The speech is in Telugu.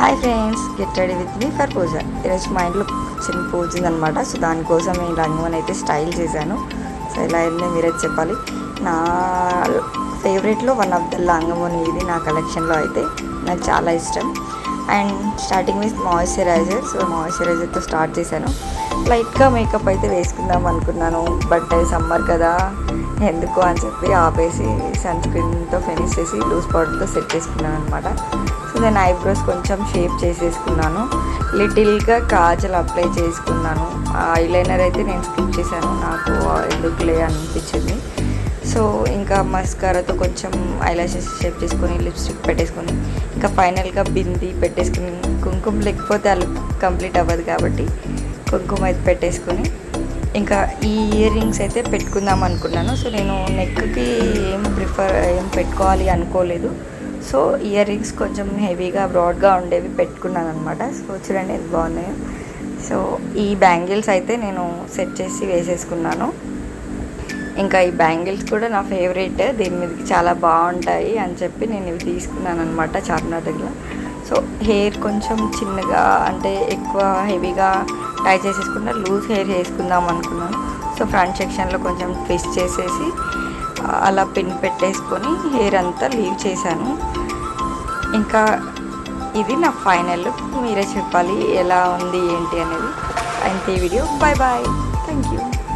Hi friends, get ready with me for puja. ఈరోజు మా ఇంట్లో చిన్న పూజ ఉందనమాట. సో దానికోసం నేను రంగుని అయితే స్టైల్ చేశాను. సో ఇలా అయింది మీరే చెప్పాలి. నా ఫేవరెట్లో వన్ ఆఫ్ ద లంగమోని ఇది నా కలెక్షన్లో అయితే నాకు చాలా ఇష్టం. And starting with moisturiser. So మాయిశ్చరైజర్తో స్టార్ట్ చేశాను. లైట్గా మేకప్ అయితే వేసుకుందాం అనుకున్నాను, బట్ సమ్మర్ కదా ఎందుకు అని చెప్పి ఆపేసి సన్ స్క్రీన్తో ఫినిష్ చేసి లూజ్ పౌడర్తో సెట్ చేసుకున్నాను అనమాట. సో నేను ఐబ్రోస్ కొంచెం షేప్ చేసేసుకున్నాను, లిటిల్గా కాజల్ అప్లై చేసుకున్నాను. ఐలైనర్ అయితే నేను స్కిప్ చేశాను, నాకు ఎందుకులే అనిపించింది. సో ఇంకా మస్కారాతో కొంచెం ఐలాషెస్ షేప్ చేసుకొని లిప్స్టిక్ పెట్టేసుకొని ఇంకా ఫైనల్గా బింది పెట్టేసుకుని కుంకుమ లేకపోతే ఆ లుక్ కంప్లీట్ అవ్వదు కాబట్టి కుంకుమ అయితే పెట్టేసుకొని ఇంకా ఈ ఇయర్ రింగ్స్ అయితే పెట్టుకుందాం అనుకున్నాను. సో నేను నెక్కి ఏం పెట్టుకోవాలి అనుకోలేదు. సో ఇయర్ రింగ్స్ కొంచెం హెవీగా బ్రాడ్గా ఉండేవి పెట్టుకున్నాను అనమాట. సో చూడండి ఎంత బాగున్నాయో. సో ఈ బ్యాంగిల్స్ అయితే నేను సెట్ చేసి వేసేసుకున్నాను. ఇంకా ఈ బ్యాంగిల్స్ కూడా నా ఫేవరెట్, దీని మీదకి చాలా బాగుంటాయి అని చెప్పి నేను ఇవి తీసుకున్నాను అనమాట చార్మినార్ దగ్గర. సో హెయిర్ కొంచెం చిన్నగా అంటే ఎక్కువ హెవీగా టై చేసేసుకున్నా లూజ్ హెయిర్ వేసుకుందాం అనుకున్నాను. సో ఫ్రంట్ సెక్షన్లో కొంచెం ట్విస్ట్ చేసేసి అలా పిన్ పెట్టేసుకొని హెయిర్ అంతా లీవ్ చేశాను. ఇంకా ఇది నా ఫైనల్ లుక్. మీరే చెప్పాలి ఎలా ఉంది ఏంటి అనేది. అంతే video. Bye bye, thank you.